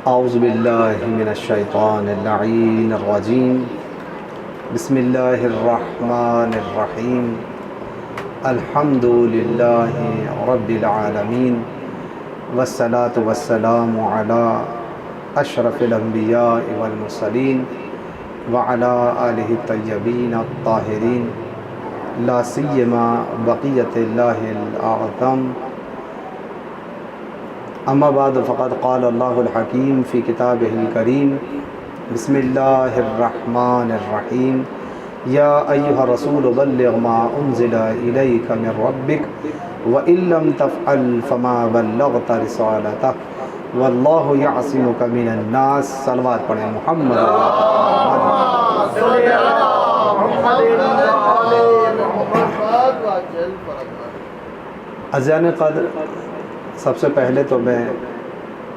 اعوذ باللہ من الشیطان اللعین الرجیم بسم اللہ الرحمن الرحیم الحمد للہ رب العالمین والصلاة والسلام علی اشرف الانبیاء والمرسلین وعلی آلہ الطیبین الطاہرین لا سیما بقیت اللہ الاعظم اما بعد فقد قال اللہ الحکیم فی کتابہ الکریم بسم اللہ الرحمن الرحیم یا ایہا الرسول بلغ ما انزل الیک من ربک وَإِن لَّمْ تَفْعَلْ فَمَا بَلَّغْتَ رِسَالَتَهُ وَاللَّهُ يَعْصِمُكَ مِنَ النَّاسِ۔ صلوات پڑھیں محمد عزیزان قدر، سب سے پہلے تو میں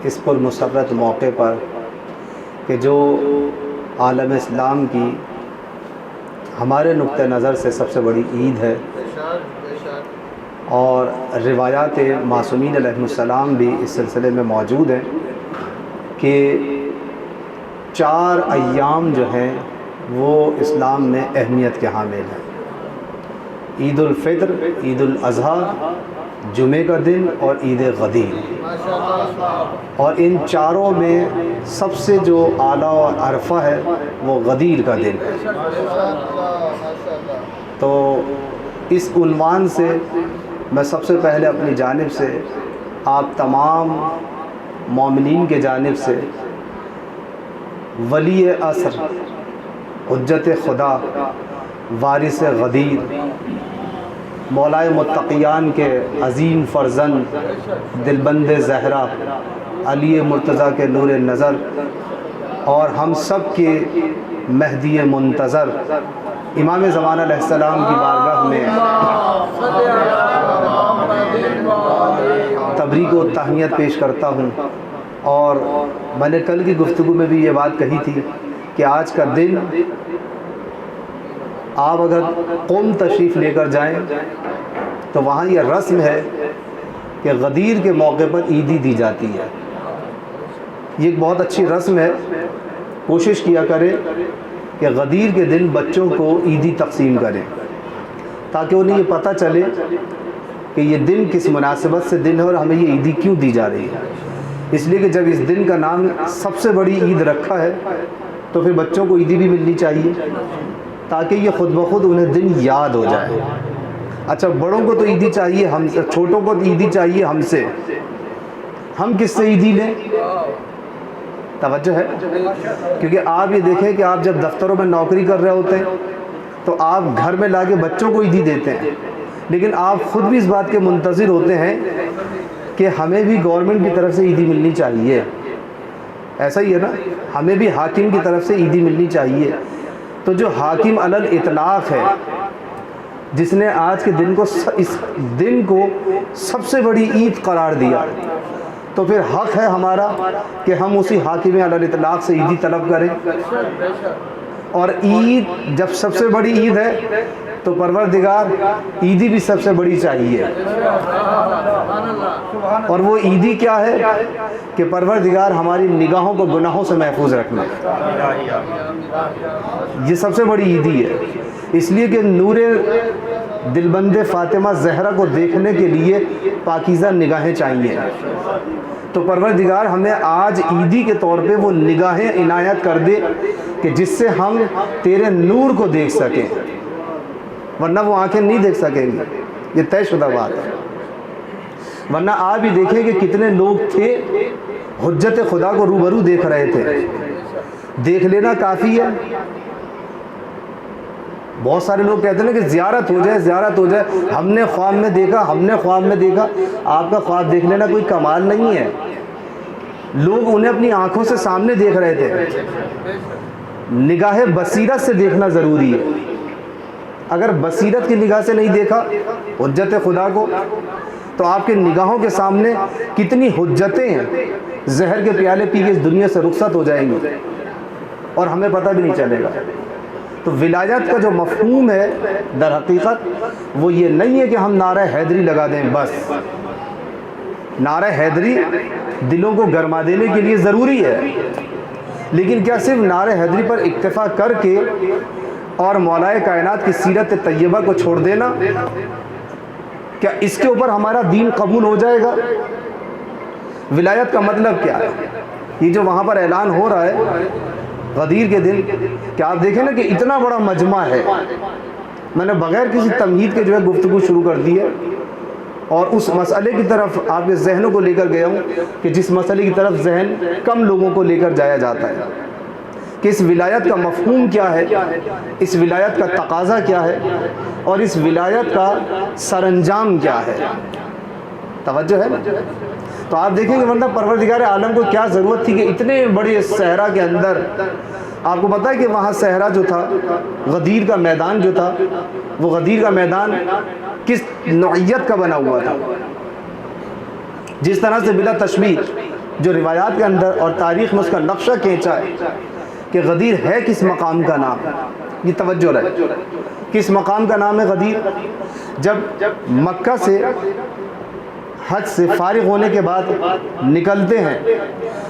اس پر مسرت موقع پر کہ جو عالم اسلام کی ہمارے نقطہ نظر سے سب سے بڑی عید ہے اور روایات معصومین علیہ السلام بھی اس سلسلے میں موجود ہیں کہ 4 ایام جو ہیں وہ اسلام میں اہمیت کے حامل ہیں: عید الفطر، عید الاضحیٰ، جمعہ کا دن اور عید غدیر۔ اور ان چاروں میں سب سے جو اعلیٰ اور عرفہ ہے وہ غدیر کا دن ہے۔ تو اس عنوان سے میں سب سے پہلے اپنی جانب سے آپ تمام مومنین کے جانب سے ولی عصر، حجت خدا، وارث غدیر، مولائے متقیان کے عظیم فرزند، دلبند زہرا، علی مرتضیٰ کے نور نظر اور ہم سب کے مہدی منتظر امام زمان علیہ السلام کی بارگاہ میں تبریک و تہنیت پیش کرتا ہوں۔ اور میں نے کل کی گفتگو میں بھی یہ بات کہی تھی کہ آج کا دن آپ اگر قوم تشریف لے کر جائیں تو وہاں یہ رسم ہے کہ غدیر کے موقع پر عیدی دی جاتی ہے۔ یہ ایک بہت اچھی رسم ہے، کوشش کیا کریں کہ غدیر کے دن بچوں کو عیدی تقسیم کریں تاکہ انہیں یہ پتہ چلے کہ یہ دن کس مناسبت سے دن ہے اور ہمیں یہ عیدی کیوں دی جا رہی ہے۔ اس لیے کہ جب اس دن کا نام سب سے بڑی عید رکھا ہے تو پھر بچوں کو عیدی بھی ملنی چاہیے تاکہ یہ خود بخود انہیں دن یاد ہو جائے۔ اچھا، بڑوں کو تو عیدی چاہیے ہم سے، چھوٹوں کو عیدی چاہیے ہم سے، ہم کس سے عیدی لیں؟ توجہ ہے؟ کیونکہ آپ یہ دیکھیں کہ آپ جب دفتروں میں نوکری کر رہے ہوتے ہیں تو آپ گھر میں لا کے بچوں کو عیدی دیتے ہیں، لیکن آپ خود بھی اس بات کے منتظر ہوتے ہیں کہ ہمیں بھی گورنمنٹ کی طرف سے عیدی ملنی چاہیے۔ ایسا ہی ہے نا، ہمیں بھی حاکم کی طرف سے عیدی ملنی چاہیے۔ تو جو حاکم علی الاطلاق ہے، جس نے آج کے دن کو، اس دن کو سب سے بڑی عید قرار دیا، تو پھر حق ہے ہمارا کہ ہم اسی حاکم علی الاطلاق سے عیدی طلب کریں۔ اور عید جب سب سے بڑی عید ہے تو پروردگار عیدی بھی سب سے بڑی چاہیے۔ اور وہ عیدی کیا ہے کہ پروردگار ہماری نگاہوں کو گناہوں سے محفوظ رکھنا، یہ سب سے بڑی عیدی ہے۔ اس لیے کہ نور دلبند فاطمہ زہرا کو دیکھنے کے لیے پاکیزہ نگاہیں چاہیے، تو پروردگار ہمیں آج عیدی کے طور پہ وہ نگاہیں عنایت کر دے کہ جس سے ہم تیرے نور کو دیکھ سکیں، ورنہ وہ آنکھیں نہیں دیکھ سکیں گی، یہ طے شدہ بات ہے۔ ورنہ آپ ہی دیکھیں کہ کتنے لوگ تھے حجت خدا کو روبرو دیکھ رہے تھے، دیکھ لینا کافی ہے۔ بہت سارے لوگ کہتے ہیں کہ زیارت ہو جائے، زیارت ہو جائے، ہم نے خواب میں دیکھا، ہم نے خواب میں دیکھا۔ آپ کا خواب دیکھ لینا کوئی کمال نہیں ہے، لوگ انہیں اپنی آنکھوں سے سامنے دیکھ رہے تھے۔ نگاہ بصیرت سے دیکھنا ضروری ہے۔ اگر بصیرت کی نگاہ سے نہیں دیکھا حجت خدا کو تو آپ کے نگاہوں کے سامنے کتنی حجتیں ہیں، زہر کے پیالے پی کے اس دنیا سے رخصت ہو جائیں گی اور ہمیں پتہ بھی نہیں چلے گا۔ تو ولایت کا جو مفہوم ہے در حقیقت وہ یہ نہیں ہے کہ ہم نعرہ حیدری لگا دیں بس، نعرہ حیدری دلوں کو گرما دینے کے لیے ضروری ہے، لیکن کیا صرف نعرہ حیدری پر اکتفا کر کے اور مولائے کائنات کی سیرت طیبہ کو چھوڑ دینا، کیا اس کے اوپر ہمارا دین قبول ہو جائے گا؟ ولایت کا مطلب کیا ہے؟ یہ جو وہاں پر اعلان ہو رہا ہے غدیر کے دن، کہ آپ دیکھیں نا کہ اتنا بڑا مجمع ہے، میں نے بغیر کسی تمہید کے جو ہے گفتگو شروع کر دی ہے، اور اس مسئلے کی طرف آپ کے ذہنوں کو لے کر گیا ہوں کہ جس مسئلے کی طرف ذہن کم لوگوں کو لے کر جایا جاتا ہے، کہ اس ولایت کا مفہوم کیا ہے، اس ولایت کا تقاضا کیا ہے، اور اس ولایت کا سر انجام کیا ہے۔ توجہ ہے نا؟ تو آپ دیکھیں کہ ورنہ پروردگار عالم کو کیا ضرورت تھی کہ اتنے بڑے صحرا کے اندر، آپ کو پتہ ہے کہ وہاں صحرا جو تھا، غدیر کا میدان جو تھا، وہ غدیر کا میدان کس نوعیت کا بنا ہوا تھا؟ جس طرح سے بلا تشبیہ جو روایات کے اندر اور تاریخ میں اس کا نقشہ کھینچا ہے کہ غدیر ہے کس مقام کا نام، یہ توجہ رہے، کس مقام کا نام ہے غدیر؟ جب مکہ سے حج سے فارغ ہونے کے بعد نکلتے ہیں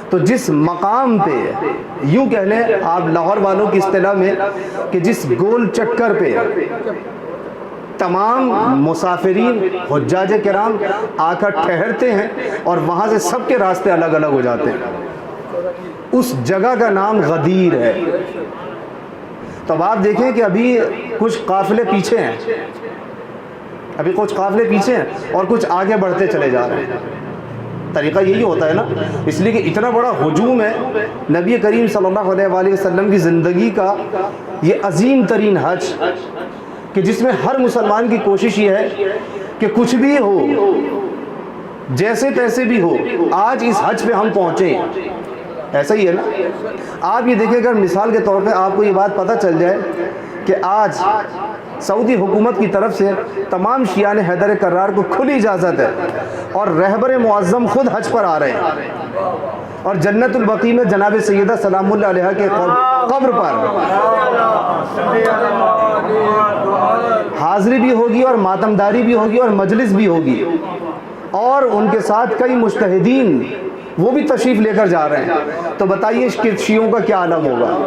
تو جس مقام پہ، یوں کہہ لیں آپ لاہور والوں کی اصطلاح میں، کہ جس گول چکر پہ تمام مسافرین حجاج کرام آ کر ٹھہرتے ہیں اور وہاں سے سب کے راستے الگ الگ ہو جاتے ہیں، اس جگہ کا نام غدیر ہے۔ تو اب آپ دیکھیں کہ ابھی کچھ قافلے پیچھے ہیں، اور کچھ آگے بڑھتے چلے جا رہے ہیں۔ طریقہ یہی ہوتا ہے نا، اس لیے کہ اتنا بڑا ہجوم ہے نبی کریم صلی اللہ علیہ وآلہ وسلم کی زندگی کا، یہ عظیم ترین حج، کہ جس میں ہر مسلمان کی کوشش یہ ہے کہ کچھ بھی ہو، جیسے تیسے بھی ہو، آج اس حج پہ ہم پہنچیں۔ ایسا ہی ہے نا؟ آپ یہ دیکھیں، اگر مثال کے طور پہ آپ کو یہ بات پتہ چل جائے کہ آج سعودی حکومت کی طرف سے تمام شیعان حیدر کرار کو کھلی اجازت ہے اور رہبر معظم خود حج پر آ رہے ہیں، اور جنت البقیع میں جناب سیدہ سلام اللہ علیہا کے قبر پر حاضری بھی ہوگی اور ماتمداری بھی ہوگی اور مجلس بھی ہوگی، اور ان کے ساتھ کئی مجتہدین وہ بھی تشریف لے کر جا رہے ہیں۔ تو بتائیے کہ شیعوں کا کیا عالم ہوگا،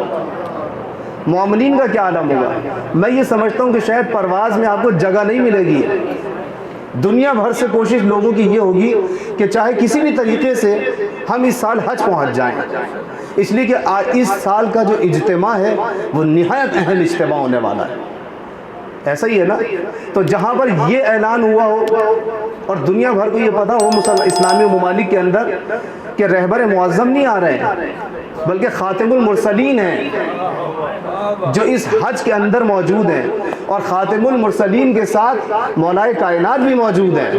مومنین کا کیا عالم ہوگا؟ میں یہ سمجھتا ہوں کہ شاید پرواز میں آپ کو جگہ نہیں ملے گی۔ دنیا بھر سے کوشش لوگوں کی یہ ہوگی کہ چاہے کسی بھی طریقے سے ہم اس سال حج پہنچ جائیں، اس لیے کہ اس سال کا جو اجتماع ہے وہ نہایت اہم اجتماع ہونے والا ہے۔ ایسا ہی ہے نا؟ تو جہاں پر یہ اعلان ہوا ہو اور دنیا بھر کو یہ پتا ہو اسلامی ممالک کے اندر کہ رہبر معظم نہیں آ رہے ہیں بلکہ خاتم المرسلین ہیں جو اس حج کے اندر موجود ہیں، اور خاتم المرسلین کے ساتھ مولائے کائنات بھی موجود ہیں،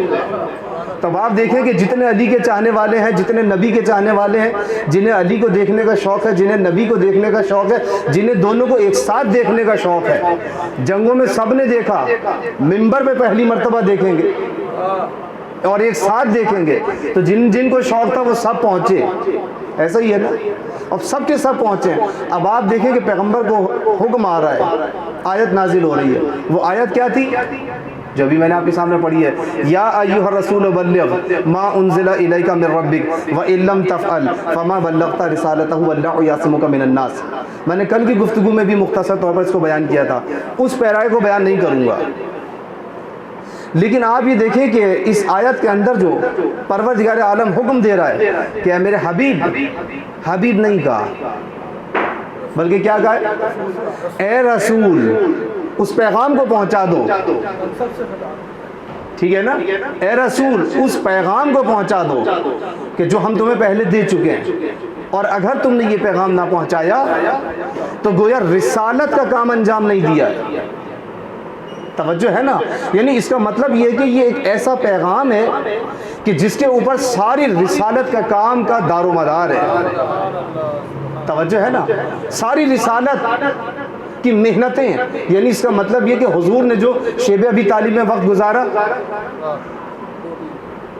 تب آپ دیکھیں کہ جتنے علی کے چاہنے والے ہیں، جتنے نبی کے چاہنے والے ہیں، جنہیں علی کو دیکھنے کا شوق ہے، جنہیں نبی کو دیکھنے کا شوق ہے، جنہیں دونوں کو ایک ساتھ دیکھنے کا شوق ہے، جنگوں میں سب نے دیکھا، منبر پہ پہلی مرتبہ دیکھیں گے اور ایک ساتھ دیکھیں گے، تو جن کو شوق تھا وہ سب پہنچے۔ ایسا ہی ہے نا؟ اب سب کے سب پہنچے۔ اب آپ دیکھیں کہ پیغمبر کو حکم آ رہا ہے، آیت نازل ہو رہی ہے، وہ آیت کیا تھی جو ابھی میں نے آپ کے سامنے پڑھی ہے؟ یا ایھا الرسول بلغ ما انزل الیک من ربک وان لم تفعل فما بلغت رسالتہ واللہ یعصمک من الناس۔ میں نے کل کی گفتگو میں بھی مختصر طور پر اس کو بیان کیا تھا، اس پیرائے کو بیان نہیں کروں گا، لیکن آپ یہ دیکھیں کہ اس آیت کے اندر جو پروردگار عالم حکم دے رہا ہے کہ اے میرے حبیب، حبیب نہیں کہا بلکہ کیا کہا ہے؟ اے رسول، اس پیغام کو پہنچا دو، ٹھیک ہے نا؟ اے رسول، اس پیغام کو پہنچا دو کہ جو ہم تمہیں پہلے دے چکے ہیں، اور اگر تم نے یہ پیغام نہ پہنچایا تو گویا رسالت کا کام انجام نہیں دیا۔ توجہ ہے نا؟ یعنی اس کا مطلب یہ ہے کہ یہ ایک ایسا پیغام ہے کہ جس کے اوپر ساری رسالت کا کام کا دار و مدار ہے۔ توجہ ہے نا؟ ساری رسالت کی محنتیں، یعنی اس کا مطلب یہ کہ حضور نے جو شیب ابی طالب میں وقت گزارا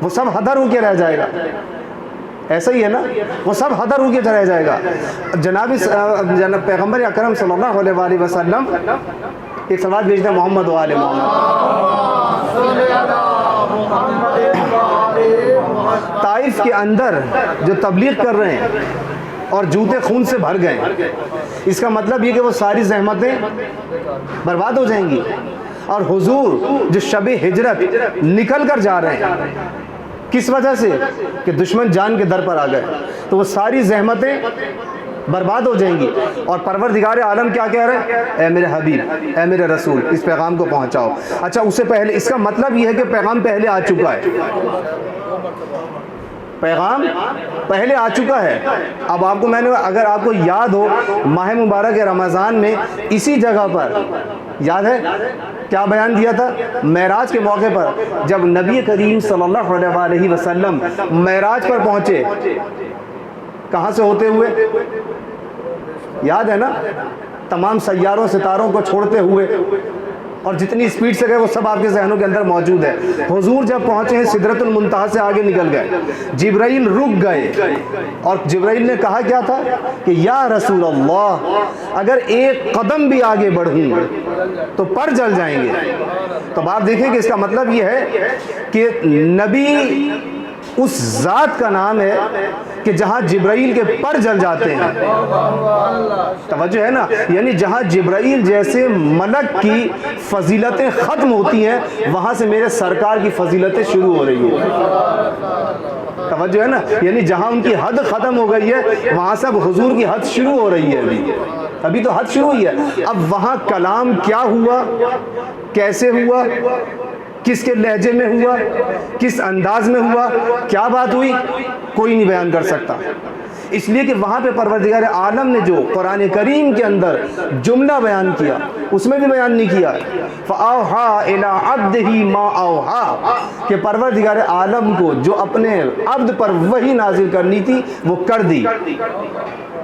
وہ سب ہدر ہو کے رہ جائے گا۔ ایسا ہی ہے نا؟ وہ سب ہدر ہو کے رہ جائے گا۔ جناب پیغمبر اکرم صلی اللہ علیہ وآلہ وسلم ایک سوال بھیجتے ہیں، محمد و آل محمد۔ طائف کے اندر جو تبلیغ کر رہے ہیں اور جوتے خون سے بھر گئے، اس کا مطلب یہ کہ وہ ساری زحمتیں برباد ہو جائیں گی. اور حضور جو شب ہجرت نکل کر جا رہے ہیں، کس وجہ سے؟ کہ دشمن جان کے در پر آ گئے، تو وہ ساری زحمتیں برباد ہو جائیں گی. اور پروردگار عالم کیا کہہ رہے ہیں؟ اے میرے حبیب، اے میرے رسول، اس پیغام کو پہنچاؤ. اچھا، اسے پہلے، اس کا مطلب یہ ہے کہ پیغام پہلے آ چکا ہے، پیغام پہلے آ چکا ہے. اب آپ کو میں نے، اگر آپ کو یاد ہو، ماہ مبارک رمضان میں اسی جگہ پر، یاد ہے کیا بیان دیا تھا؟ معراج کے موقع پر جب نبی کریم صلی اللہ علیہ وسلم معراج پر پہنچے، کہاں سے ہوتے ہوئے؟ یاد ہے نا؟ تمام سیاروں ستاروں کو چھوڑتے ہوئے، اور جتنی سپیڈ سے گئے وہ سب آپ کے ذہنوں کے اندر موجود ہے. حضور جب پہنچے ہیں سدرۃ المنتہا سے آگے نکل گئے، جبرائیل رک گئے، اور جبرائیل نے کہا کیا تھا کہ یا رسول اللہ، اگر ایک قدم بھی آگے بڑھوں تو پر جل جائیں گے. تو آپ دیکھیں کہ اس کا مطلب یہ ہے کہ نبی اس ذات کا نام ہے کہ جہاں جبرائیل کے پر جل جاتے ہیں. توجہ ہے نا؟ یعنی جہاں جبرائیل جیسے ملک کی فضیلتیں ختم ہوتی ہیں، وہاں سے میرے سرکار کی فضیلتیں شروع ہو رہی ہیں. توجہ ہے نا؟ یعنی جہاں ان کی حد ختم ہو گئی ہے، وہاں سے اب حضور کی حد شروع ہو رہی ہے. ابھی تو حد شروع ہوئی ہے. اب وہاں کلام کیا ہوا، کیسے ہوا، کس کے لہجے میں ہوا، کس انداز میں ہوا، کیا بات ہوئی، کوئی نہیں بیان کر سکتا. اس لیے کہ وہاں پہ پروردگار عالم نے جو قرآن کریم کے اندر جملہ بیان کیا، اس میں بھی بیان نہیں کیا فَأَوْحَىٰ إِلَىٰ عَبْدِهِ مَا أَوْحَىٰ، کہ پروردگار عالم کو جو اپنے عبد پر وحی نازل کرنی تھی وہ کر دی.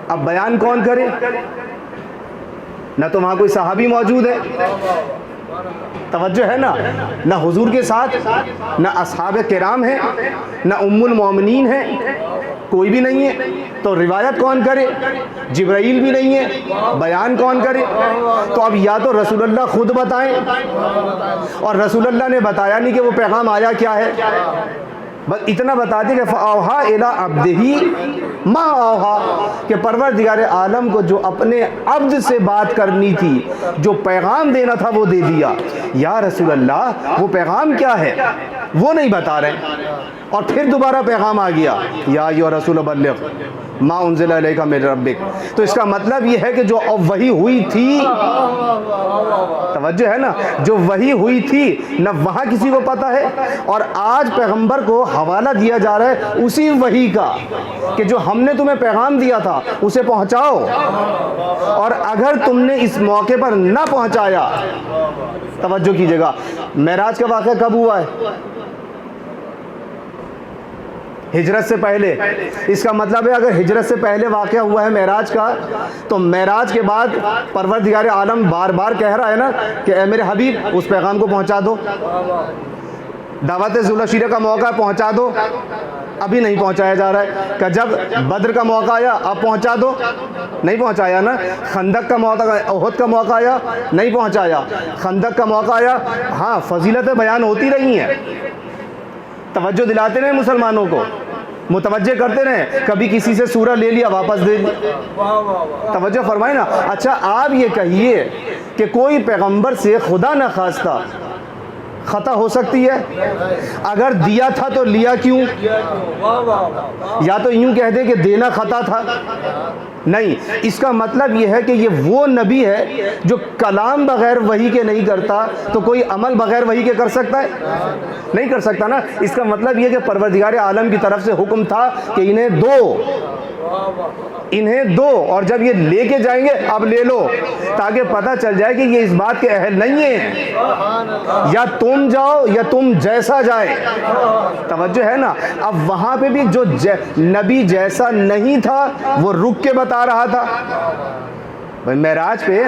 اب بیان کون کرے؟ نہ تو وہاں کوئی صحابی موجود ہے، توجہ ہے نا، نہ حضور کے ساتھ، نہ اصحاب کرام ہیں، نہ ام المومنین ہیں، کوئی بھی نہیں ہے. تو روایت کون کرے؟ جبرائیل بھی نہیں ہے، بیان کون کرے؟ تو اب یا تو رسول اللہ خود بتائیں، اور رسول اللہ نے بتایا نہیں کہ وہ پیغام آیا کیا ہے، بس اتنا بتا دیں کہ فَأَوْحَىٰ إِلَىٰ عَبْدِهِ مَا أَوْحَىٰ، کہ پروردگار عالم کو جو اپنے عبد سے بات کرنی تھی، جو پیغام دینا تھا وہ دے دیا. یا رسول اللہ، وہ پیغام کیا ہے وہ نہیں بتا رہے. اور پھر دوبارہ پیغام آ گیا، یا ایھا رسول بلغ ما انزل الیک من ربک. تو اس کا مطلب یہ ہے کہ جو وحی ہوئی تھی، توجہ ہے نا، جو وحی ہوئی تھی نہ وہاں کسی کو پتا ہے، اور آج پیغمبر کو حوالہ دیا جا رہا ہے اسی وحی کا کہ جو ہم نے تمہیں پیغام دیا تھا اسے پہنچاؤ. اور اگر تم نے اس موقع پر نہ پہنچایا، توجہ کیجئے گا، معراج کا واقعہ کب ہوا ہے؟ ہجرت سے پہلے. اس کا مطلب ہے اگر ہجرت سے پہلے واقعہ ہوا ہے معراج کا، تو معراج کے بعد پروردگار عالم بار بار کہہ رہا ہے نا کہ اے میرے حبیب اس پیغام کو پہنچا دو. دعوت ذوالعشیرہ کا موقع پہنچا دو، ابھی نہیں پہنچایا جا رہا ہے. کہ جب بدر کا موقع آیا اب پہنچا دو، نہیں پہنچایا نا. خندق کا موقع، احد کا موقع آیا، نہیں پہنچایا. خندق کا موقع آیا، ہاں فضیلتیں بیان ہوتی رہی ہیں، توجہ دلاتے رہے مسلمانوں کو، متوجہ کرتے رہے. کبھی کسی سے سورہ لے لیا واپس دے دی، توجہ فرمائے نا. اچھا آپ یہ کہیے کہ کوئی پیغمبر سے خدا نہ خواستہ خطا ہو سکتی ہے؟ اگر دیا تھا تو لیا کیوں؟ یا تو یوں کہہ دیں کہ دینا خطا تھا؟ نہیں. اس کا مطلب یہ ہے کہ یہ وہ نبی ہے جو کلام بغیر وحی کے نہیں کرتا، تو کوئی عمل بغیر وحی کے کر سکتا ہے؟ نہیں کر سکتا نا. اس کا مطلب یہ کہ پروردگار عالم کی طرف سے حکم تھا کہ انہیں دو، اور جب یہ لے کے جائیں گے اب لے لو، تاکہ پتہ چل جائے کہ یہ اس بات کے اہل نہیں ہیں، یا تم جاؤ یا تم جیسا جائے. توجہ ہے نا. اب وہاں پہ بھی جو نبی جیسا نہیں تھا وہ رک کے بتا رہا تھا. معراج پہ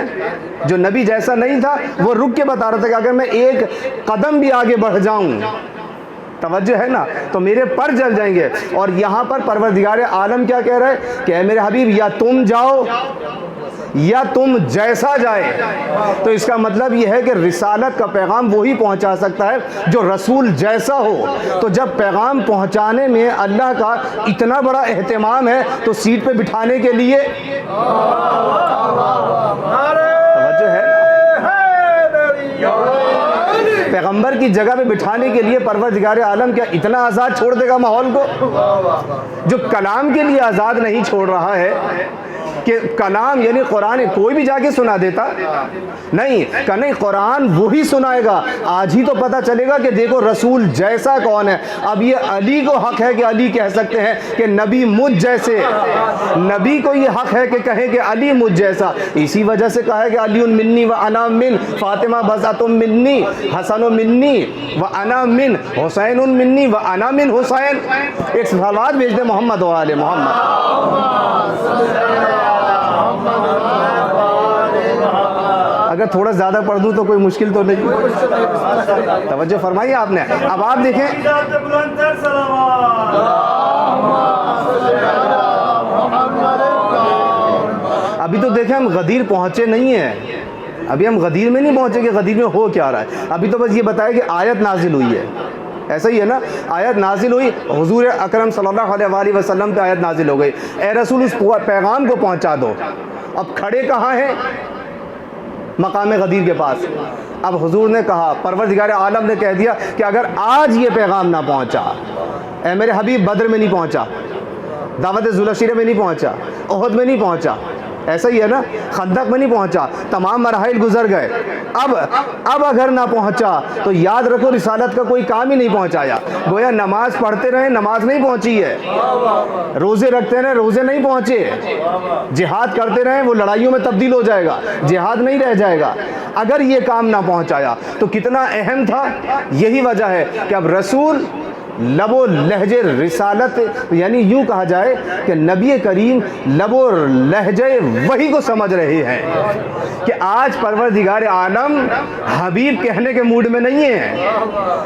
جو نبی جیسا نہیں تھا وہ رک کے بتا رہا تھا کہ اگر میں ایک قدم بھی آگے بڑھ جاؤں، توجہ ہے نا، تو میرے پر جل جائیں گے. اور یہاں پر پروردگار عالم کیا کہہ رہا ہے کہ اے میرے حبیب یا تم جاؤ یا تم جیسا جائے. تو اس کا مطلب یہ ہے کہ رسالت کا پیغام وہی پہنچا سکتا ہے جو رسول جیسا ہو. تو جب پیغام پہنچانے میں اللہ کا اتنا بڑا اہتمام ہے تو سیٹ پہ بٹھانے کے لیے توجہ ہے، پیغمبر کی جگہ پہ بٹھانے کے لیے پروردگار عالم کیا اتنا آزاد چھوڑ دے گا ماحول کو؟ جو کلام کے لیے آزاد نہیں چھوڑ رہا ہے کہ کلام یعنی قرآن کوئی بھی جا کے سنا دیتا نہیں کہ نہیں، قرآن وہی سنائے گا. آج ہی تو پتہ چلے گا کہ دیکھو رسول جیسا کون ہے. اب یہ علی کو حق ہے کہ علی کہہ سکتے ہیں کہ نبی مجھ جیسے، نبی کو یہ حق ہے کہ کہیں کہ علی مجھ جیسا. اسی وجہ سے کہا ہے کہ علی منی و انا من، فاطمہ بضعۃ منی، حسن منی و انا من، حسین منی و انا من حسین. ایک صلوات بھیج دے محمد و آل محمد. اگر تھوڑا زیادہ پڑھ دوں تو کوئی مشکل تو نہیں. توجہ فرمائیے آپ نے. اب آپ دیکھیں ابھی تو دیکھیں ہم غدیر پہنچے نہیں ہیں. ابھی ہم غدیر میں نہیں پہنچے کہ غدیر میں ہو کیا رہا ہے. ابھی تو بس یہ بتایا کہ آیت نازل ہوئی ہے. ایسا ہی ہے نا، آیت نازل ہوئی، حضور اکرم صلی اللہ علیہ وآلہ وسلم پہ آیت نازل ہو گئی، اے رسول اس پیغام کو پہنچا دو. اب کھڑے کہاں ہیں؟ مقام غدیر کے پاس. اب حضور نے کہا، پروردگار عالم نے کہہ دیا کہ اگر آج یہ پیغام نہ پہنچا، اے میرے حبیب بدر میں نہیں پہنچا، دعوت ذوالعشیرہ میں نہیں پہنچا، احد میں نہیں پہنچا، ایسا ہی ہے نا، خندق میں نہیں پہنچا، تمام مراحل گزر گئے. اب اگر نہ پہنچا تو یاد رکھو رسالت کا کوئی کام ہی نہیں پہنچایا. گویا نماز پڑھتے رہے، نماز نہیں پہنچی ہے. روزے رکھتے رہے، روزے نہیں پہنچے. جہاد کرتے رہے، وہ لڑائیوں میں تبدیل ہو جائے گا، جہاد نہیں رہ جائے گا. اگر یہ کام نہ پہنچایا تو کتنا اہم تھا. یہی وجہ ہے کہ اب رسول لب و لہجے رسالت، یعنی یوں کہا جائے کہ نبی کریم لب و لہجے وہی کو سمجھ رہے ہیں کہ آج پروردگار عالم حبیب کہنے کے موڈ میں نہیں ہے،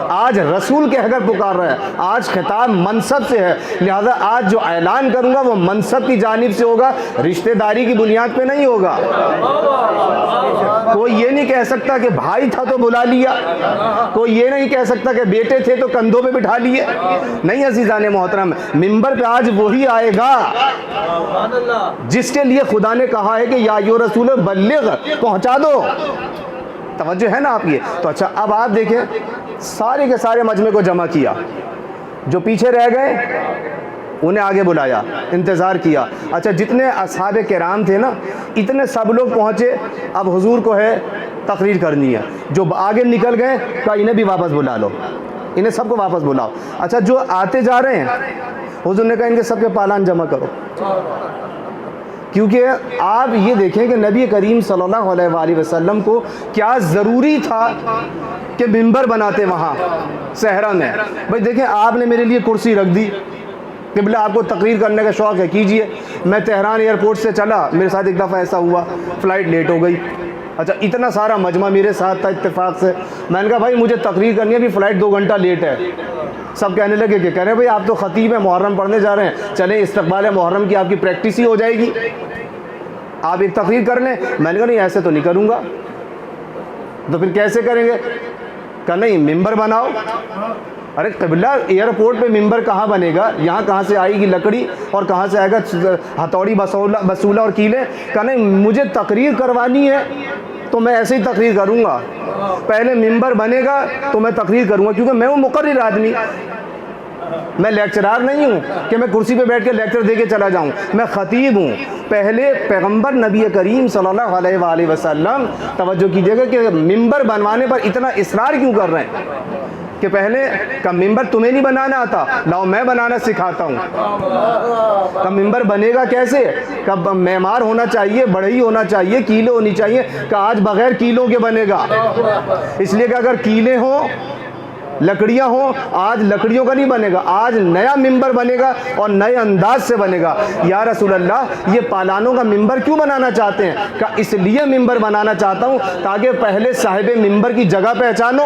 آج رسول کہہ کر پکار رہا ہے. آج خطاب منصب سے ہے، لہذا آج جو اعلان کروں گا وہ منصب کی جانب سے ہوگا، رشتہ داری کی بنیاد پہ نہیں ہوگا. کوئی یہ نہیں کہہ سکتا کہ بھائی تھا تو بلا لیا، کوئی یہ نہیں کہہ سکتا کہ بیٹے تھے تو کندھوں پہ بٹھا لیے. نہیں عزیزان محترم، منبر پہ آج وہی آئے گا جس کے لیے خدا نے کہا ہے کہ یا ایھا رسول بلغ، پہنچا دو. توجہ ہے نا آپ یہ. تو اچھا اب آپ دیکھیں سارے کے سارے مجمع کو جمع کیا، جو پیچھے رہ گئے انہیں آگے بلایا، انتظار کیا. اچھا جتنے اصحاب کرام تھے نا، اتنے سب لوگ پہنچے. اب حضور کو ہے تقریر کرنی ہے. جو آگے نکل گئے کہا انہیں بھی واپس بلا لو، انہیں سب کو واپس بلاؤ. اچھا جو آتے جا رہے ہیں حضور نے کہا ان کے سب کے پالان جمع کرو. کیونکہ آپ یہ دیکھیں کہ نبی کریم صلی اللہ علیہ وآلہ وسلم کو کیا ضروری تھا کہ منبر بناتے وہاں صحرا میں. بھائی دیکھیں آپ نے میرے لیے کرسی رکھ دی، قبلہ آپ کو تقریر کرنے کا شوق ہے کیجئے. میں تہران ایئرپورٹ سے چلا، میرے ساتھ ایک دفعہ ایسا ہوا فلائٹ لیٹ ہو گئی. اچھا اتنا سارا مجمع میرے ساتھ تھا اتفاق سے. میں نے کہا بھائی مجھے تقریر کرنی ہے، ابھی فلائٹ 2 گھنٹہ لیٹ ہے. سب کہنے لگے کہ کہہ رہے ہیں بھائی آپ تو خطیب ہیں، محرم پڑھنے جا رہے ہیں، چلیں استقبال محرم کی آپ کی پریکٹس ہی ہو جائے گی، آپ ایک تقریر کر لیں. میں نے کہا نہیں ایسے تو نہیں کروں گا. تو پھر کیسے کریں گے؟ کہا نہیں ممبر بناؤ. ارے قبلہ ایئرپورٹ پہ ممبر کہاں بنے گا؟ یہاں کہاں سے آئے گی لکڑی اور کہاں سے آئے گا ہتھوڑی بسولہ اور کیلیں؟ کہا نہیں مجھے تقریر کروانی ہے تو میں ایسے ہی تقریر کروں گا، پہلے ممبر بنے گا تو میں تقریر کروں گا، کیونکہ میں ہوں مقرر آدمی، میں لیکچرار نہیں ہوں کہ میں کرسی پہ بیٹھ کے لیکچر دے کے چلا جاؤں. میں خطیب ہوں. پہلے پیغمبر نبی کریم صلی اللہ علیہ وآلہ وسلم توجہ کیجیے گا کہ ممبر بنوانے پر اتنا اصرار کیوں کر رہے ہیں کہ پہلے کا ممبر تمہیں نہیں بنانا آتا، لاؤ میں بنانا سکھاتا ہوں. کا ممبر بنے گا کیسے؟ کب معمار ہونا چاہیے، بڑھئی ہونا چاہیے، کیلیں ہونی چاہیے. کہ آج بغیر کیلوں کے بنے گا، اس لیے کہ اگر کیلیں ہوں لکڑیاں ہوں، آج لکڑیوں کا نہیں بنے گا، آج نیا ممبر بنے گا اور نئے انداز سے بنے گا. یا رسول اللہ یہ پالانوں کا ممبر کیوں بنانا چاہتے ہیں؟ کہ اس لیے ممبر بنانا چاہتا ہوں تاکہ پہلے صاحب ممبر کی جگہ پہچانو،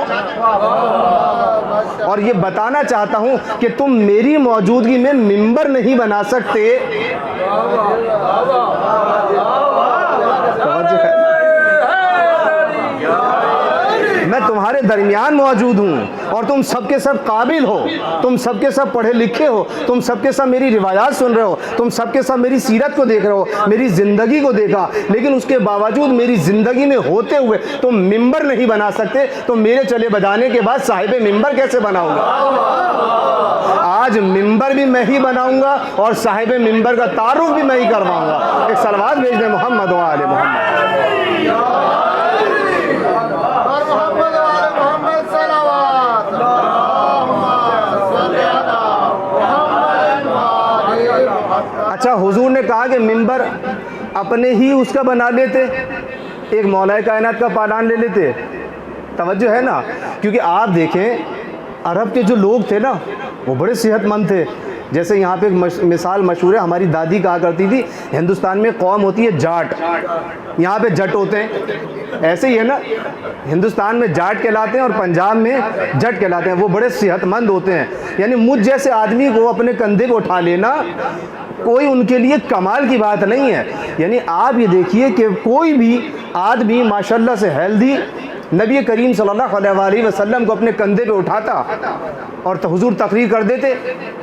اور یہ بتانا چاہتا ہوں کہ تم میری موجودگی میں ممبر نہیں بنا سکتے. درمیان موجود ہوں اور تم سب کے سب قابل ہو, تم سب کے سب پڑھے لکھے ہو, تم سب کے سب میری روایات سن رہے ہو, تم سب کے سب میری سیرت کو دیکھ رہے ہو, میری زندگی کو دیکھا, لیکن اس کے باوجود میری زندگی میں ہوتے ہوئے تم ممبر نہیں بنا سکتے, تو میرے چلے بجانے کے بعد صاحب ممبر کیسے بناؤں گا؟ آج ممبر بھی میں ہی بناؤں گا اور صاحب ممبر کا تعارف بھی میں ہی کرواؤں گا. ایک صلوات بھیج دیں محمد و آل محمد. اچھا, حضور نے کہا کہ ممبر اپنے ہی اس کا بنا لیتے, ایک مولا کائنات کا پالان لے لیتے. توجہ ہے نا, کیونکہ آپ دیکھیں عرب کے جو لوگ تھے نا وہ بڑے صحت مند تھے. جیسے یہاں پہ ایک مثال مشہور ہے, ہماری دادی کہا کرتی تھی ہندوستان میں قوم ہوتی ہے جاٹ, یہاں پہ جٹ ہوتے ہیں. ایسے ہی ہے نا, ہندوستان میں جاٹ کہلاتے ہیں اور پنجاب میں جٹ کہلاتے ہیں. وہ بڑے صحت مند ہوتے ہیں. یعنی مجھ جیسے آدمی کو اپنے کندھے پہ اٹھا لینا کوئی ان کے لیے کمال کی بات نہیں ہے. یعنی آپ یہ دیکھیے کہ کوئی بھی آدمی ماشاءاللہ سے ہیلدی نبی کریم صلی اللہ علیہ وسلم کو اپنے کندھے پہ اٹھاتا اور حضور تقریر کر دیتے.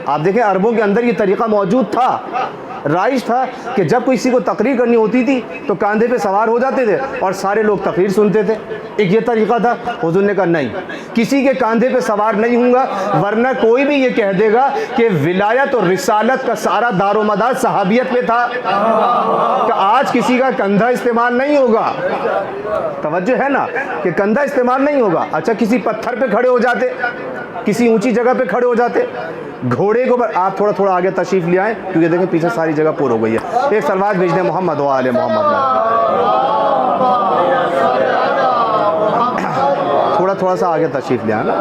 آپ دیکھیں عربوں کے اندر یہ طریقہ موجود تھا, رائج تھا کہ جب کسی کو تقریر کرنی ہوتی تھی تو کاندھے پہ سوار ہو جاتے تھے اور سارے لوگ تقریر سنتے تھے. ایک یہ طریقہ تھا. حضور نے کہا نہیں, کسی کے کاندھے پہ سوار نہیں ہوں گا, ورنہ کوئی بھی یہ کہہ دے گا کہ ولایت اور رسالت کا سارا دار و مدار صحابیت پہ تھا, کہ آج کسی کا کندھا استعمال نہیں ہوگا. توجہ ہے نا کہ کندھا استعمال نہیں ہوگا. اچھا, کسی پتھر پہ کھڑے ہو جاتے, کسی اونچی جگہ پہ کھڑے ہو جاتے, گھوڑے کو آپ تھوڑا آگے تشریف لے آئیں کیونکہ دیکھیں پیچھے ساری جگہ پور ہو گئی ہے. ایک صلوات بھیج دیں محمد و آل محمد. تھوڑا سا آگے تشریف لے آئیں نا.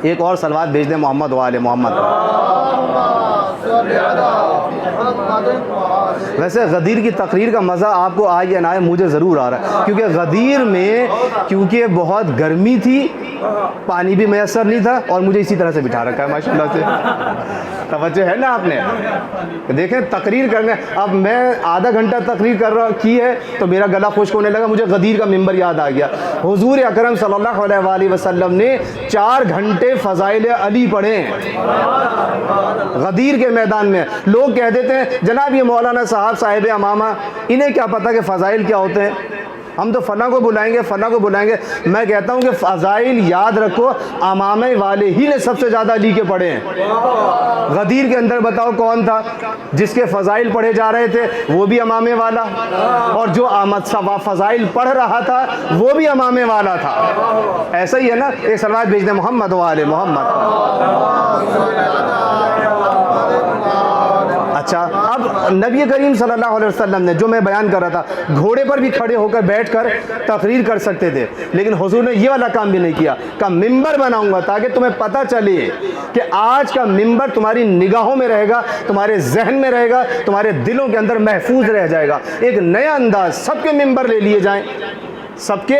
ایک اور صلوات بھیج دیں محمد و آل محمد. ویسے غدیر کی تقریر کا مزہ آپ کو آئے یا نہ آئے, مجھے ضرور آ رہا ہے, کیونکہ غدیر میں کیونکہ بہت گرمی تھی, پانی بھی میسر نہیں تھا, اور مجھے اسی طرح سے بٹھا رکھا ہے ماشاءاللہ سے. توجہ ہے نا آپ نے, دیکھیں تقریر کرنے, اب میں آدھا گھنٹہ تقریر کی ہے تو میرا گلا خشک ہونے لگا, مجھے غدیر کا ممبر یاد آ گیا. حضور اکرم صلی اللہ علیہ وسلم نے 4 گھنٹے فضائل علی پڑھے غدیر کے میدان میں. لوگ کہہ دیتے ہیں جناب یہ مولانا صاحب امامہ, انہیں کیا پتہ کہ فضائل کیا ہوتے ہیں, ہم تو فلاں کو بلائیں گے فلاں کو بلائیں گے. میں کہتا ہوں کہ فضائل یاد رکھو, امامہ والے ہی نے سب سے زیادہ علی کے پڑھے ہیں. غدیر کے اندر بتاؤ کون تھا جس کے فضائل پڑھے جا رہے تھے, وہ بھی امامے والا, اور جو فضائل پڑھ رہا تھا وہ بھی امامے والا تھا. ایسا ہی ہے نا. ایک صلوات بھیج دیں محمد و آل محمد. اچھا, اب نبی کریم صلی اللہ علیہ وسلم نے جو میں بیان کر رہا تھا, گھوڑے پر بھی کھڑے ہو کر بیٹھ کر تقریر کر سکتے تھے, لیکن حضور نے یہ والا کام بھی نہیں کیا. کہ ممبر بناؤں گا تاکہ تمہیں پتہ چلے کہ آج کا ممبر تمہاری نگاہوں میں رہے گا, تمہارے ذہن میں رہے گا, تمہارے دلوں کے اندر محفوظ رہ جائے گا. ایک نیا انداز, سب کے ممبر لے لیے جائیں, سب کے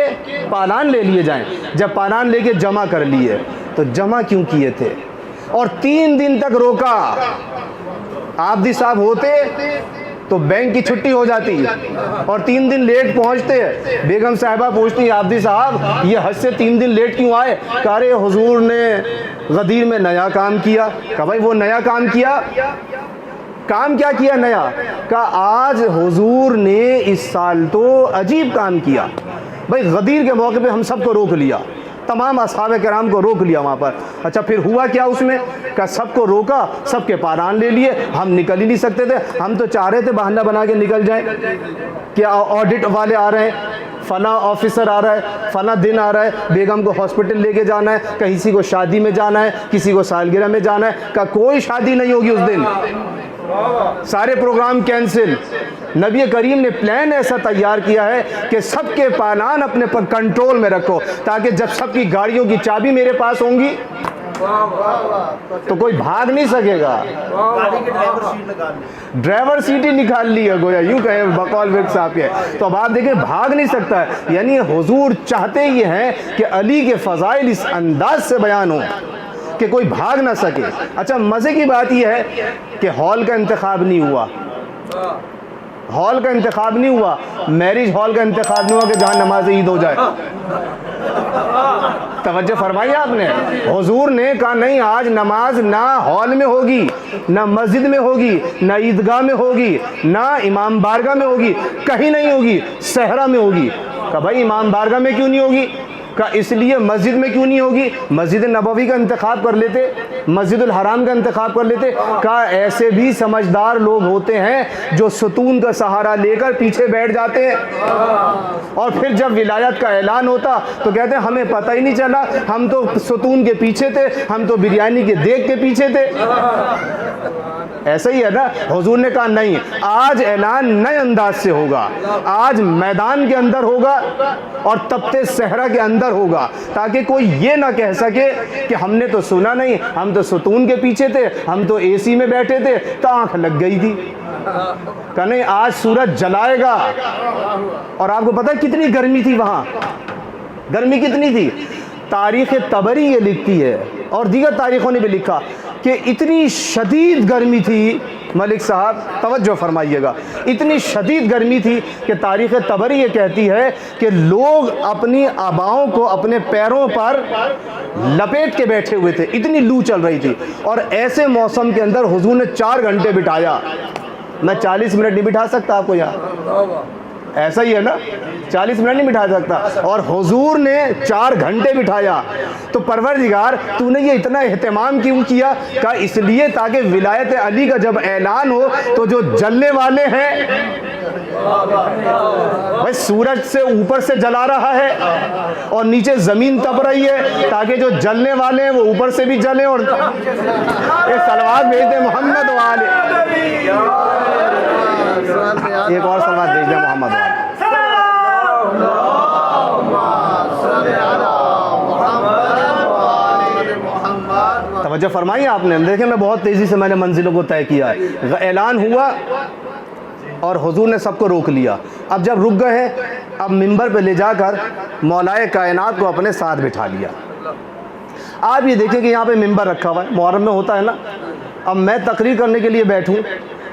پالان لے لیے جائیں. جب پالان لے کے جمع کر لیے تو جمع کیوں کیے تھے, اور 3 دن تک روکا. عابدی صاحب ہوتے تو بینک کی چھٹی ہو جاتی, اور 3 دن لیٹ پہنچتے. بیگم صاحبہ پوچھتی عابدی صاحب یہ حج سے 3 دن لیٹ کیوں آئے؟ کہا رہے حضور نے غدیر میں نیا کام کیا. کہا بھائی وہ نیا کام کیا, کام کیا کیا نیا؟ کہا آج حضور نے اس سال تو عجیب کام کیا. بھائی غدیر کے موقع پہ ہم سب کو روک لیا, تمام اصحاب کرام کو روک لیا وہاں پر. اچھا پھر ہوا کیا اس میں؟ کہ سب کو روکا, سب کے پالان لے لیے. ہم نکل ہی نہیں سکتے تھے, ہم تو چاہ رہے تھے بہانہ بنا کے نکل جائیں. کیا آڈٹ والے آ رہے ہیں, فلاں آفیسر آ رہا ہے, فلاں دن آ رہا ہے, بیگم کو ہاسپٹل لے کے جانا ہے, کسی کو شادی میں جانا ہے, کسی کو سالگرہ میں جانا ہے. کہ کوئی شادی نہیں ہوگی اس دن, سارے پروگرام کینسل. نبی کریم نے پلان ایسا تیار کیا ہے کہ سب کے پالان اپنے پر کنٹرول میں رکھو, تاکہ جب سب کی گاڑیوں کی چابی میرے پاس ہوں گی تو کوئی بھاگ نہیں سکے گا. ڈرائیور سیٹ ہی نکال لی ہے گویا, یوں کہیں بقول وقت صاحب کے. تو اب آپ دیکھیں بھاگ نہیں سکتا ہے. یعنی حضور چاہتے یہ ہیں کہ علی کے فضائل اس انداز سے بیان ہوں کہ کوئی بھاگ نہ سکے. اچھا مزے کی بات یہ ہے کہ ہال کا انتخاب نہیں ہوا, ہال کا انتخاب نہیں ہوا، میرج ہال کا انتخاب نہیں ہوا کہ جہاں نماز عید ہو جائے۔ توجہ فرمائی آپ نے، حضور نے کہا نہیں، آج نماز نہ ہال میں ہوگی، نہ مسجد میں ہوگی، نہ عیدگاہ میں ہوگی، نہ امام بارگاہ میں ہوگی، کہیں نہیں ہوگی، صحرا میں ہوگی۔ کہا بھائی امام بارگاہ میں کیوں نہیں ہوگی؟ کہا اس لیے مسجد میں کیوں نہیں ہوگی؟ مسجد نبوی کا انتخاب کر لیتے، مسجد الحرام کا انتخاب کر لیتے۔ کہا ایسے بھی سمجھدار لوگ ہوتے ہیں جو ستون کا سہارا لے کر پیچھے بیٹھ جاتے ہیں، اور پھر جب ولایت کا اعلان ہوتا تو کہتے ہیں ہمیں پتہ ہی نہیں چلا، ہم تو ستون کے پیچھے تھے، ہم تو بریانی کے دیگ کے پیچھے تھے۔ ایسا ہی ہے نا، حضور نے کہا نہیں، آج اعلان نئے انداز سے ہوگا، آج میدان کے اندر ہوگا اور تپتے صحرا کے اندر ہوگا، تاکہ کوئی یہ نہ کہہ سکے کہ ہم نے تو سنا نہیں، ہم تو ستون کے پیچھے تھے، ہم تو اے سی میں بیٹھے تھے تو آنکھ لگ گئی تھی۔ کہ نہیں، آج سورج جلائے گا۔ اور آپ کو پتہ ہے کتنی گرمی تھی وہاں؟ گرمی کتنی تھی؟ تاریخ طبری یہ لکھتی ہے اور دیگر تاریخوں نے بھی لکھا کہ اتنی شدید گرمی تھی، ملک صاحب توجہ فرمائیے گا، اتنی شدید گرمی تھی کہ تاریخ طبری یہ کہتی ہے کہ لوگ اپنی آباؤں کو اپنے پیروں پر لپیٹ کے بیٹھے ہوئے تھے، اتنی لو چل رہی تھی۔ اور ایسے موسم کے اندر حضور نے 4 گھنٹے بٹھایا۔ میں 40 منٹ نہیں بٹھا سکتا آپ کو یہاں، ایسا ہی ہے نا، 40 منٹ نہیں بٹھا سکتا، اور حضور نے 4 گھنٹے بٹھایا۔ تو پروردگار تو نے یہ اتنا اہتمام کیوں کیا؟ کہا اس لیے تاکہ ولایت علی کا جب اعلان ہو تو جو جلنے والے ہیں، بھائی سورج سے اوپر سے جلا رہا ہے اور نیچے زمین تپ رہی ہے، تاکہ جو جلنے والے ہیں وہ اوپر سے بھی جلیں۔ اور ایک صلوات بھیج دیں محمد والے، ایک اور صلوات بھیج دیں محمد والے۔ توجہ فرمائی آپ نے، دیکھیں میں بہت تیزی سے میں نے منزلوں کو طے کیا ہے۔ اعلان ہوا اور حضور نے سب کو روک لیا۔ اب جب رک گئے ہیں، اب منبر پہ لے جا کر مولائے کائنات کو اپنے ساتھ بٹھا لیا۔ آپ یہ دیکھیں کہ یہاں پہ منبر رکھا ہوا ہے، محرم میں ہوتا ہے نا۔ اب میں تقریر کرنے کے لیے بیٹھوں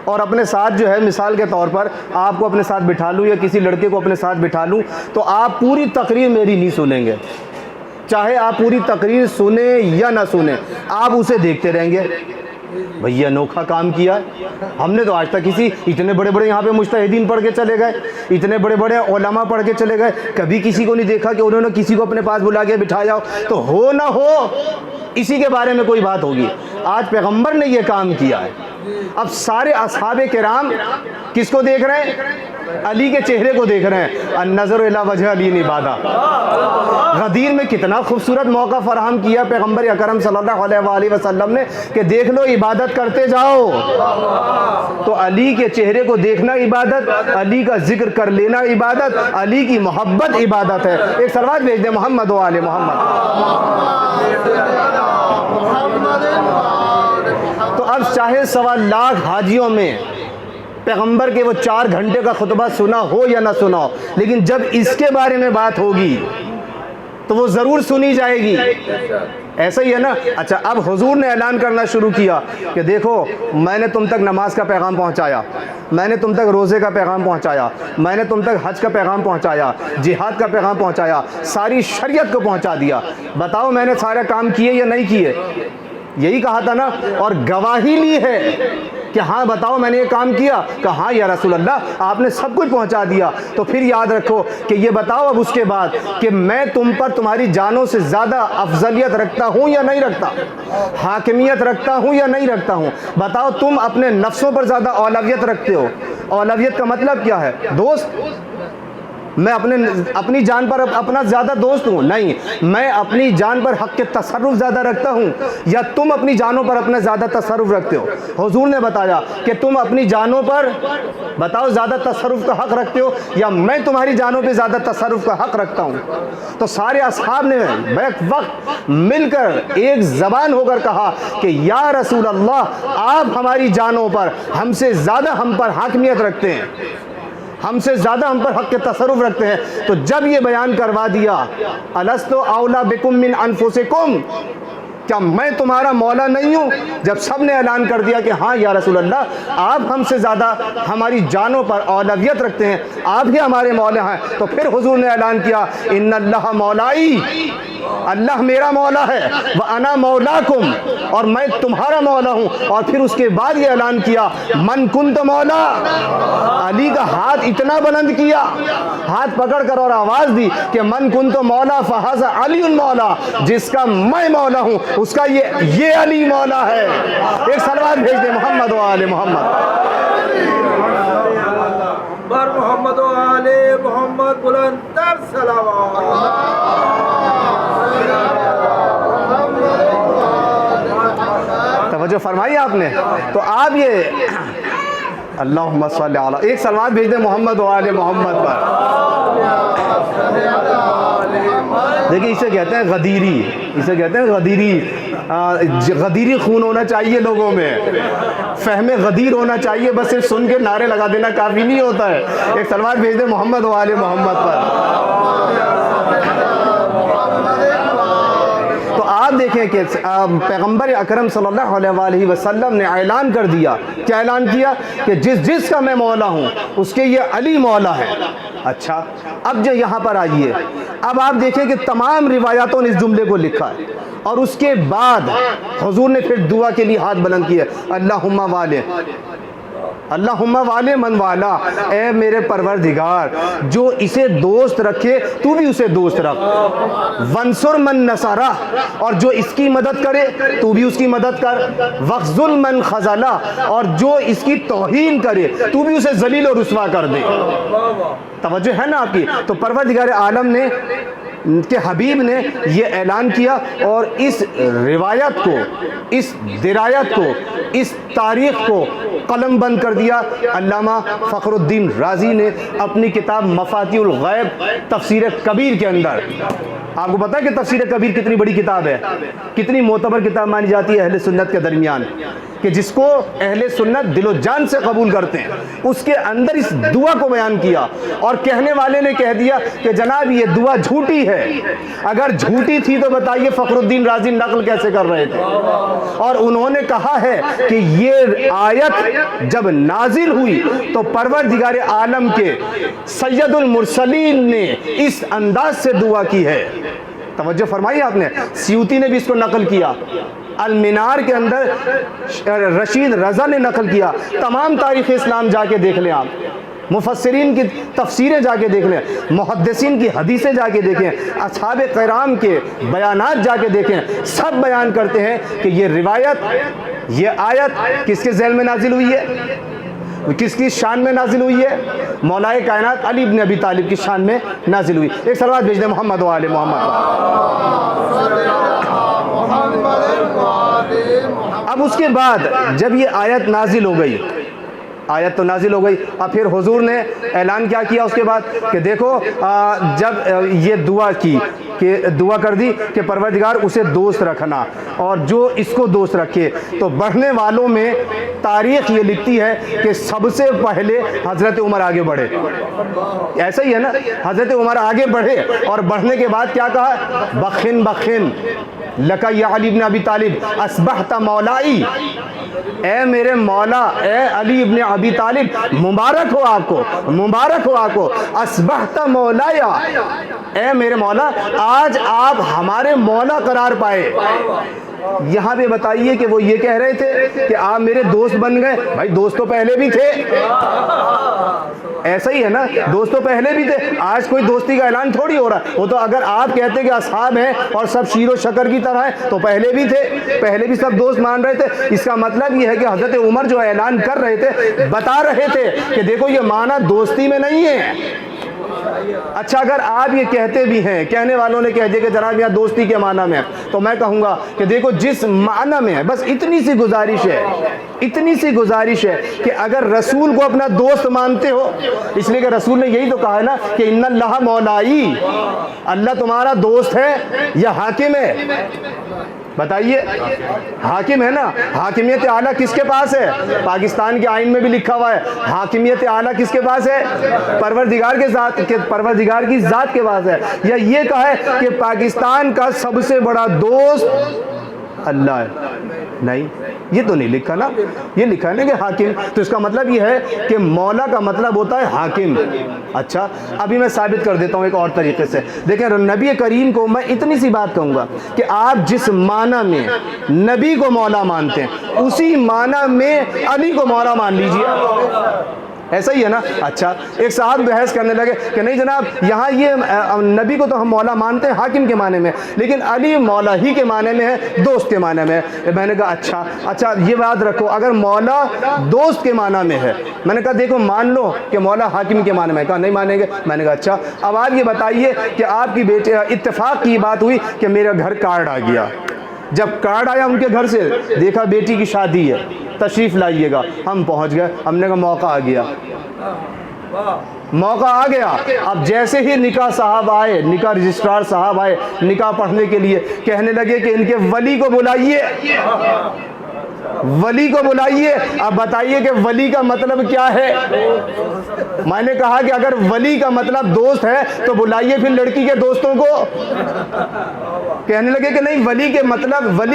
اور اپنے ساتھ جو ہے مثال کے طور پر آپ کو اپنے ساتھ بٹھا لوں یا کسی لڑکے کو اپنے ساتھ بٹھا لوں، تو آپ پوری تقریر میری نہیں سنیں گے، چاہے آپ پوری تقریر سنیں یا نہ سنیں، آپ اسے دیکھتے رہیں گے۔ بھئی انوکھا کام کیا ہے، ہم نے تو آج تک اتنے بڑے بڑے یہاں پہ مجتہدین پڑھ کے چلے گئے، اتنے بڑے بڑے علماء پڑھ کے چلے گئے، کبھی کسی کو نہیں دیکھا کہ انہوں نے کسی کو اپنے پاس بلا کے بٹھایا ہو۔ تو ہو نہ ہو اسی کے بارے میں کوئی بات ہوگی، آج پیغمبر نے یہ کام کیا ہے۔ اب سارے اصحاب کرام کس کو دیکھ رہے ہیں؟ علی کے چہرے کو دیکھ رہے ہیں۔ النظر الی وجہ علی عبادہ۔ غدیر میں کتنا خوبصورت موقع فراہم کیا پیغمبر اکرم صلی اللہ علیہ وآلہ وسلم نے کہ دیکھ لو عبادت کرتے جاؤ۔ تو علی کے چہرے کو دیکھنا عبادت، علی کا ذکر کر لینا عبادت، علی کی محبت عبادت ہے۔ ایک صلوات بھیج دیں محمد و آل محمد۔ تو اب چاہے 1.25 لاکھ حاجیوں میں پیغمبر کے وہ 4 گھنٹے کا خطبہ سنا ہو یا نہ سنا ہو، لیکن جب اس کے بارے میں بات ہوگی تو وہ ضرور سنی جائے گی۔ ایسا ہی ہے نا۔ اچھا، اب حضور نے اعلان کرنا شروع کیا کہ دیکھو میں نے تم تک نماز کا پیغام پہنچایا، میں نے تم تک روزے کا پیغام پہنچایا، میں نے تم تک حج کا پیغام پہنچایا، جہاد کا پیغام پہنچایا، ساری شریعت کو پہنچا دیا۔ بتاؤ میں نے سارے کام کیے یا نہیں کیے؟ یہی کہا تھا نا، اور گواہی لی ہے کہ ہاں بتاؤ میں نے یہ کام کیا، کہ ہاں یا رسول اللہ آپ نے سب کچھ پہنچا دیا۔ تو پھر یاد رکھو کہ یہ بتاؤ اب اس کے بعد کہ میں تم پر تمہاری جانوں سے زیادہ افضلیت رکھتا ہوں یا نہیں رکھتا، حاکمیت رکھتا ہوں یا نہیں رکھتا ہوں؟ بتاؤ تم اپنے نفسوں پر زیادہ اولویت رکھتے ہو۔ اولویت کا مطلب کیا ہے؟ دوست۔ میں اپنی جان پر اپنا زیادہ دوست ہوں؟ نہیں، میں اپنی جان پر حق کے تصرف زیادہ رکھتا ہوں، یا تم اپنی جانوں پر اپنا زیادہ تصرف رکھتے ہو؟ حضور نے بتایا کہ تم اپنی جانوں پر بتاؤ زیادہ تصرف کا حق رکھتے ہو، یا میں تمہاری جانوں پہ زیادہ تصرف کا حق رکھتا ہوں؟ تو سارے اصحاب نے بیک وقت مل کر ایک زبان ہو کر کہا کہ یا رسول اللہ آپ ہماری جانوں پر ہم سے زیادہ ہم پر حاکمیت رکھتے ہیں، ہم سے زیادہ ہم پر حق کے تصرف رکھتے ہیں۔ تو جب یہ بیان کروا دیا الستو اولا بکم من انفسکم، کیا میں تمہارا مولا نہیں ہوں؟ جب سب نے اعلان کر دیا کہ ہاں یا رسول اللہ آپ ہم سے زیادہ ہماری جانوں پر اولویت رکھتے ہیں، آپ ہی ہمارے مولا ہیں، تو پھر حضور نے اعلان کیا ان اللہ مولائی، اللہ میرا مولا ہے، وَأَنَا مَوْلَاكُمْ، اور میں تمہارا مولا ہوں۔ اور پھر اس کے بعد یہ اعلان کیا من کنت مولا، علی کا ہاتھ اتنا بلند کیا، ہاتھ پکڑ کر اور آواز دی کہ من کنت مولا فہذا علی مولا، جس کا میں مولا ہوں اس کا یہ علی مولا ہے۔ ایک صلوات بھیج دے محمد و آل محمد۔ بر محمد و آل محمد بلند تر صلوات۔ توجہ فرمائی آپ نے؟ تو آپ یہ اللہم صلی علی، ایک صلوات بھیج دیں محمد و آل محمد پر۔ دیکھیں اسے کہتے ہیں غدیری، اسے کہتے ہیں غدیری، غدیری خون ہونا چاہیے لوگوں میں، فہم غدیر ہونا چاہیے، بس صرف سن کے نعرے لگا دینا کافی نہیں ہوتا ہے۔ ایک صلوات بھیج دیں محمد و آل محمد پر۔ تو آپ دیکھیں کہ پیغمبر اکرم صلی اللہ علیہ وآلہ وسلم نے اعلان کر دیا، کیا اعلان کیا؟ کہ جس کا میں مولا ہوں اس کے یہ علی مولا ہے۔ اچھا اب جو یہاں پر آئیے، اب آپ دیکھیں کہ تمام روایاتوں نے اس جملے کو لکھا ہے، اور اس کے بعد حضور نے پھر دعا کے لیے ہاتھ بلند کیا، اللہم والے، اللہم والے من والا، اے میرے پروردگار جو اسے دوست رکھے تو بھی اسے دوست رکھ، ونصر من نصرہ، اور جو اس کی مدد کرے تو بھی اس کی مدد کر، وخذل من خذلہ، اور جو اس کی توہین کرے تو بھی اسے ذلیل و رسوا کر دے۔ توجہ ہے نا آپ کی؟ تو پروردگار عالم نے کہ حبیب نے یہ اعلان کیا، اور اس روایت کو، اس درایت کو، اس تاریخ کو قلم بند کر دیا علامہ فخر الدین رازی نے اپنی کتاب مفاتیح الغیب تفسیر کبیر کے اندر۔ آپ کو پتا ہے کہ تفسیر کبیر کتنی بڑی کتاب ہے، کتنی معتبر کتاب مانی جاتی ہے اہل سنت کے درمیان، کہ جس کو اہل سنت دل و جان سے قبول کرتے ہیں۔ اس کے اندر اس دعا کو بیان کیا، اور کہنے والے نے کہہ دیا کہ جناب یہ دعا جھوٹی ہے۔ اگر جھوٹی تھی تو بتائیے فخر الدین رازی نقل کیسے کر رہے تھے؟ اور انہوں نے کہا ہے کہ یہ آیت جب نازل ہوئی تو پروردگار عالم کے سید المرسلین نے اس انداز سے دعا کی ہے۔ توجہ فرمائی آپ نے؟ سیوطی نے بھی اس کو نقل کیا، المنار کے اندر رشید رضا نے نقل کیا، تمام تاریخ اسلام جا کے دیکھ لیں آپ، مفسرین کی تفسیریں جا کے دیکھ لیں، محدثین کی حدیثیں جا کے دیکھیں، اصحاب کرام کے بیانات جا کے دیکھیں، سب بیان کرتے ہیں کہ یہ روایت، یہ آیت کس کے ذیل میں نازل ہوئی ہے، کس کی شان میں نازل ہوئی ہے؟ مولائے کائنات علی بن ابی طالب کی شان میں نازل ہوئی۔ ایک صلوات بھیج دیں محمد و آل محمد۔ اب اس کے بعد جب یہ آیت نازل ہو گئی، آیت تو نازل ہو گئی، اب پھر حضور نے اعلان کیا کیا اس کے بعد کہ دیکھو جب یہ دعا کی کہ دعا کر دی کہ پروردگار اسے دوست رکھنا، اور جو اس کو دوست رکھے، تو بڑھنے والوں میں تاریخ یہ لکھتی ہے کہ سب سے پہلے حضرت عمر آگے بڑھے۔ ایسا ہی ہے نا، حضرت عمر آگے بڑھے، اور بڑھنے کے بعد کیا کہا؟ بخن بخن لکا یا علی بن ابی طالب اصبحت مولائی، اے میرے مولا، اے علی ابن ابی طالب مبارک ہو آپ کو، مبارک ہو آپ کو، اصبحت مولایا، اے میرے مولا آج آپ ہمارے مولا قرار پائے۔ یہاں پہ بتائیے کہ وہ یہ کہہ رہے تھے کہ آپ میرے دوست بن گئے، بھائی دوست تو پہلے بھی تھے، ایسا ہی ہے نا، دوست تو پہلے بھی تھے، آج کوئی دوستی کا اعلان تھوڑی ہو رہا ہے۔ وہ تو اگر آپ کہتے کہ اصحاب ہیں اور سب شیر و شکر کی طرح ہیں تو پہلے بھی تھے، پہلے بھی سب دوست مان رہے تھے۔ اس کا مطلب یہ ہے کہ حضرت عمر جو اعلان کر رہے تھے، بتا رہے تھے کہ دیکھو یہ معنی دوستی میں نہیں ہے۔ اچھا اگر آپ یہ کہتے بھی ہیں، کہنے والوں نے کہہ دیا کہ جناب یہاں دوستی کے معنی میں، تو میں کہوں گا کہ دیکھو جس معنی میں ہے، بس اتنی سی گزارش ہے، اتنی سی گزارش ہے کہ اگر رسول کو اپنا دوست مانتے ہو، اس لیے کہ رسول نے یہی تو کہا ہے نا کہ ان اللہ مولائی، اللہ تمہارا دوست ہے یا حاکم ہے؟ بتائیے، حاکم ہے نا۔ حاکمیت اعلیٰ کس کے پاس ہے؟ پاکستان کے آئین میں بھی لکھا ہوا ہے، حاکمیت اعلیٰ کس کے پاس ہے؟ پروردگار کی ذات کے پاس ہے۔ یا یہ کہا ہے کہ پاکستان کا سب سے بڑا دوست اللہ ہے؟ نہیں، یہ تو نہیں لکھا نا، یہ لکھا ہے نا کہ حاکم، تو اس کا مطلب یہ ہے کہ مولا کا مطلب ہوتا ہے حاکم۔ اچھا، ابھی میں ثابت کر دیتا ہوں ایک اور طریقے سے۔ دیکھیں نبی کریم کو میں اتنی سی بات کہوں گا کہ آپ جس معنی میں نبی کو مولا مانتے ہیں اسی معنی میں علی کو مولا مان لیجئے، ایسا ہی ہے نا؟ اچھا، ایک صاحب بحث کرنے لگے کہ نہیں جناب، یہاں یہ نبی کو تو ہم مولا مانتے ہیں حاکم کے معنی میں، لیکن علی مولا ہی کے معنی میں ہے، دوست کے معنی میں ہے۔ میں نے کہا اچھا یہ بات رکھو، اگر مولا دوست کے معنی میں ہے، میں نے کہا دیکھو مان لو کہ مولا حاکم کے معنی میں ہے، کہا نہیں مانیں گے۔ میں نے کہا اچھا، اب آپ یہ بتائیے کہ آپ کی بیٹے اتفاق کی بات ہوئی کہ میرا گھر کارڈ آ گیا، جب کارڈ آیا ان کے گھر سے، دیکھا بیٹی کی شادی ہے، تشریف لائیے گا، ہم پہنچ گئے، ہم نے کہا موقع آ گیا، موقع آ گیا۔ اب جیسے ہی نکاح صاحب آئے، نکاح رجسٹرار صاحب آئے نکاح پڑھنے کے لیے، کہنے لگے کہ ان کے ولی کو بلائیے، ولی کو بلائیے۔ اب بتائیے کہ ولی کا مطلب کیا ہے؟ میں نے کہا کہ اگر ولی کا مطلب دوست ہے تو بلائیے پھر لڑکی کے دوستوں کو۔ کہنے لگے کہ نہیں، ولی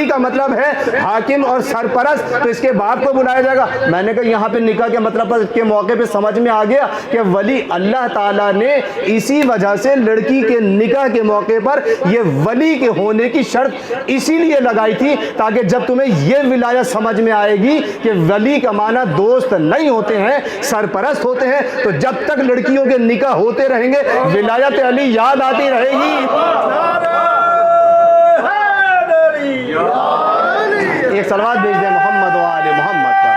کا مطلب ہے حاکم اور سرپرست، تو اس کے باپ کو بلایا جائے گا۔ میں نے کہا یہاں پہ نکاح کے مطلب کے موقع پہ سمجھ میں آ گیا کہ ولی اللہ تعالیٰ نے اسی وجہ سے لڑکی کے نکاح کے موقع پر یہ ولی کے ہونے کی شرط اسی لیے لگائی تھی تاکہ جب تمہیں یہ ولایت سمجھ میں آئے گی کہ ولی کا معنی دوست نہیں ہوتے ہیں، سرپرست ہوتے ہیں، تو جب تک لڑکیوں کے نکاح ہوتے رہیں گے ولایت علی یاد آتی رہے گی۔ ایک صلوات بھیج دیں محمد و آل محمد پر۔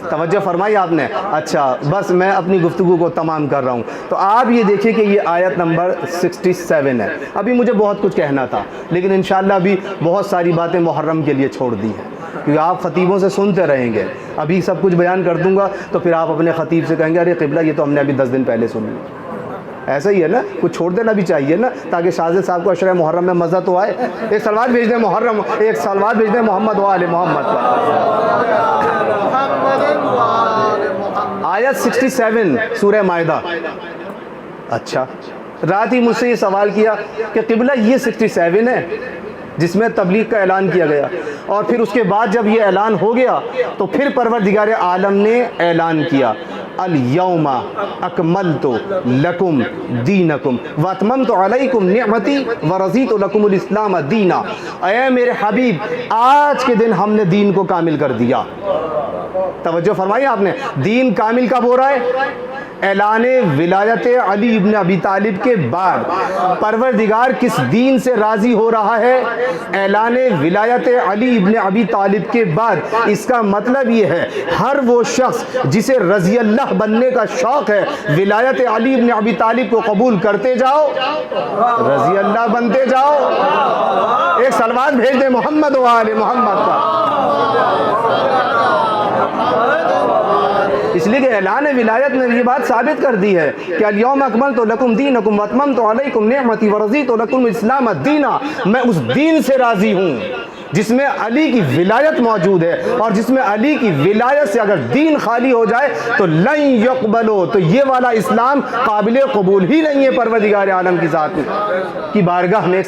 توجہ فرمائی آپ نے؟ اچھا، بس میں اپنی گفتگو کو تمام کر رہا ہوں۔ تو آپ یہ دیکھیں کہ یہ آیت نمبر 67 ہے۔ ابھی مجھے بہت کچھ کہنا تھا لیکن انشاءاللہ ابھی بہت ساری باتیں محرم کے لیے چھوڑ دی ہیں، کیونکہ آپ خطیبوں سے سنتے رہیں گے، ابھی سب کچھ بیان کر دوں گا تو پھر آپ اپنے خطیب سے کہیں گے ارے قبلہ یہ تو ہم نے ابھی 10 دن پہلے سن لیا۔ ایسا ہی ہے نا، کچھ چھوڑ دینا بھی چاہیے نا تاکہ شاہزاد صاحب کو عشرہ محرم میں مزہ تو آئے۔ ایک صلوات بھیج دیں محرم، ایک صلوات بھیج دیں محمد و آل محمد پر۔ آیت 67 سورہ مائدہ۔ اچھا، رات ہی مجھ سے یہ سوال کیا کہ قبلہ یہ 67 ہے جس میں تبلیغ کا اعلان کیا گیا، اور پھر اس کے بعد جب یہ اعلان ہو گیا تو پھر پروردگار عالم نے اعلان کیا الیوم اکملت لکم دینکم واتممت علیکم نعمتی ورضیت لکم الاسلام دینا۔ اے میرے حبیب، آج کے دن ہم نے دین کو کامل کر دیا۔ توجہ فرمائی آپ نے، دین کامل کب ہو رہا ہے؟ اعلان ولایت علی ابن ابی طالب کے بعد پروردگار کس دین سے راضی ہو رہا ہے؟ اعلان ولایت علی ابن ابی طالب کے بعد۔ اس کا مطلب یہ ہے ہر وہ شخص جسے رضی اللہ بننے کا شوق ہے، ولایت علی ابن ابی طالب کو قبول کرتے جاؤ، رضی اللہ بنتے جاؤ۔ ایک صلوات بھیج دیں محمد و آل محمد پر۔ اس لیے کہ اعلان ولایت نے یہ بات ثابت کر دی ہے کہ الیوم اکملت لکم دینکم واتممت علیکم نعمتی ورضیت لکم الاسلام دینا۔ میں اس دین سے راضی ہوں جس میں علی کی ولایت موجود ہے، اور جس میں علی کی ولایت سے اگر دین خالی ہو جائے تو لن یقبلو، تو یہ والا اسلام قابل قبول ہی نہیں ہے پروردگار عالم کی ذات کی بارگاہ میں۔